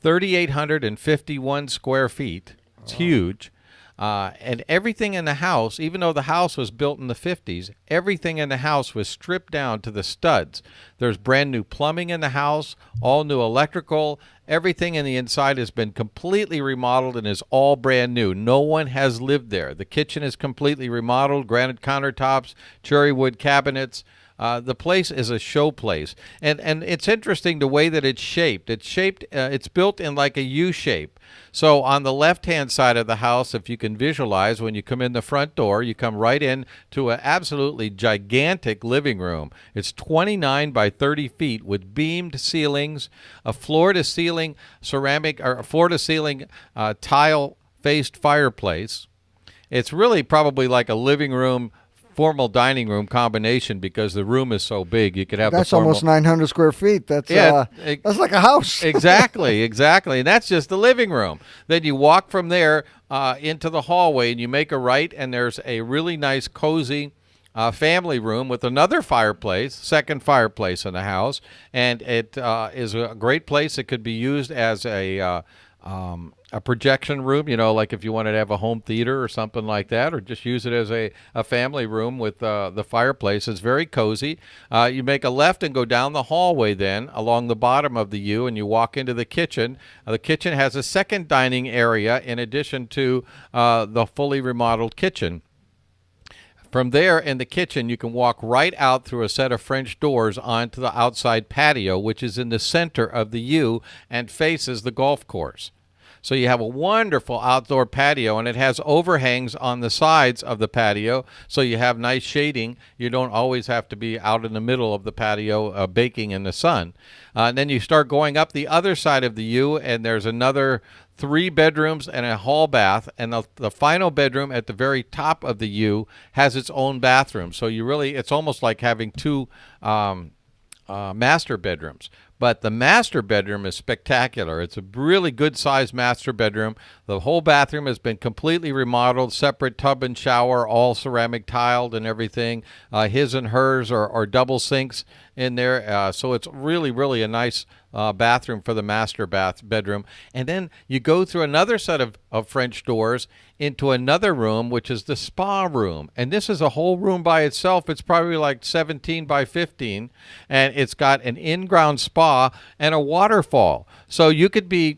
3,851 square feet. It's huge. And everything in the house, even though the house was built in the 50s, everything in the house was stripped down to the studs. There's brand new plumbing in the house, all new electrical. Everything in the inside has been completely remodeled and is all brand new. No one has lived there. The kitchen is completely remodeled, granite countertops, cherry wood cabinets. The place is a show place, and it's interesting the way that it's shaped. It's built in like a U shape. So on the left-hand side of the house, if you can visualize, when you come in the front door, you come right in to an absolutely gigantic living room. It's 29 by 30 feet with beamed ceilings, a floor-to-ceiling ceramic or floor-to-ceiling tile-faced fireplace. It's really probably like a living room, formal dining room combination because the room is so big. You could have that's the formal, almost 900 square feet. That's like a house. Exactly. And that's just the living room. Then you walk from there into the hallway and you make a right, and there's a really nice, cozy family room with another fireplace, second fireplace in the house, and it is a great place. It could be used as a projection room, like if you wanted to have a home theater or something like that, or just use it as a family room with the fireplace. It's very cozy. You make a left and go down the hallway then along the bottom of the U, and you walk into the kitchen. The kitchen has a second dining area in addition to the fully remodeled kitchen. From there in the kitchen, you can walk right out through a set of French doors onto the outside patio, which is in the center of the U and faces the golf course. So you have a wonderful outdoor patio, and it has overhangs on the sides of the patio, so you have nice shading. You don't always have to be out in the middle of the patio baking in the sun. And then you start going up the other side of the U, and there's another 3 bedrooms and a hall bath, and the final bedroom at the very top of the U has its own bathroom. So it's almost like having 2 master bedrooms. But the master bedroom is spectacular. It's a really good-sized master bedroom. The whole bathroom has been completely remodeled, separate tub and shower, all ceramic tiled and everything. His and hers are double sinks in there. So it's really, really a nice bathroom for the master bedroom. And then you go through another set of French doors into another room, which is the spa room. And this is a whole room by itself. It's probably like 17 by 15. And it's got an in-ground spa and a waterfall. So you can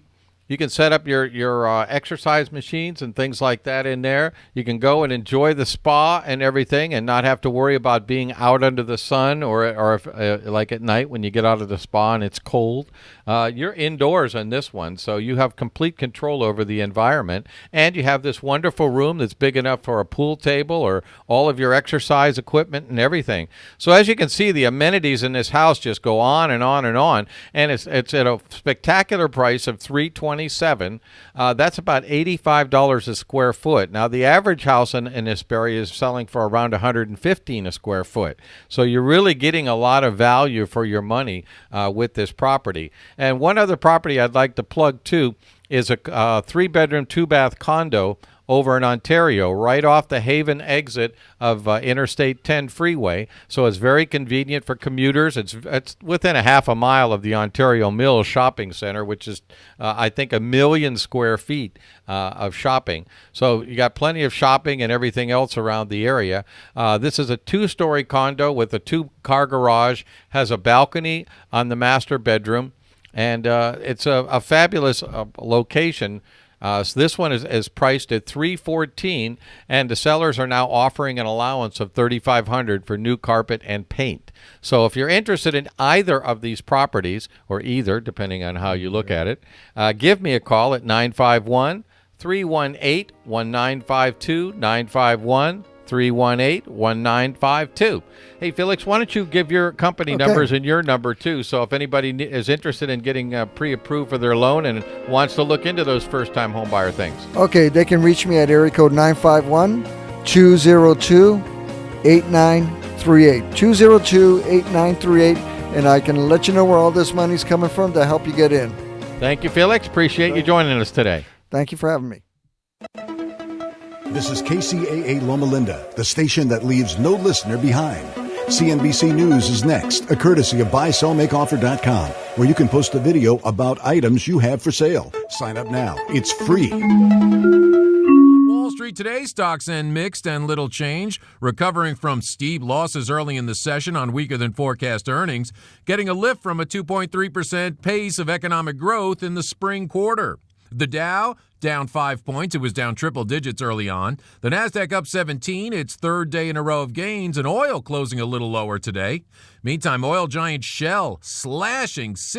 set up your exercise machines and things like that in there. You can go and enjoy the spa and everything and not have to worry about being out under the sun or if, like at night when you get out of the spa and it's cold. You're indoors on this one, so you have complete control over the environment. And you have this wonderful room that's big enough for a pool table or all of your exercise equipment and everything. So as you can see, the amenities in this house just go on and on and on. And it's at a spectacular price of $327. That's about $85 a square foot. Now, the average house in this area is selling for around $115 a square foot. So you're really getting a lot of value for your money with this property. And one other property I'd like to plug, too, is a 3-bedroom, 2-bath condo over in Ontario, right off the Haven exit of Interstate 10 freeway. So it's very convenient for commuters. It's within a half a mile of the Ontario Mills Shopping Center, which is, I think, 1 million square feet of shopping. So you got plenty of shopping and everything else around the area. This is a 2-story condo with a 2-car garage, has a balcony on the master bedroom, and it's a fabulous location. So this one is priced at $314, and the sellers are now offering an allowance of $3,500 for new carpet and paint. So if you're interested in either of these properties, or either, depending on how you look at it, give me a call at 951-318-1952, 951-318-1952. Hey, Felix, why don't you give your company numbers and your number, too, so if anybody is interested in getting pre-approved for their loan and wants to look into those first-time homebuyer things. Okay, they can reach me at area code 951-202-8938, 202-8938, and I can let you know where all this money's coming from to help you get in. Thank you, Felix. Appreciate you joining us today. Thank you for having me. This is KCAA Loma Linda, the station that leaves no listener behind. CNBC News is next, a courtesy of BuySellMakeOffer.com, where you can post a video about items you have for sale. Sign up now. It's free. Wall Street today, stocks end mixed and little change, recovering from steep losses early in the session on weaker than forecast earnings, getting a lift from a 2.3% pace of economic growth in the spring quarter. The Dow down 5 points. It was down triple digits early on. The Nasdaq up 17, its third day in a row of gains, and oil closing a little lower today. Meantime, oil giant Shell slashing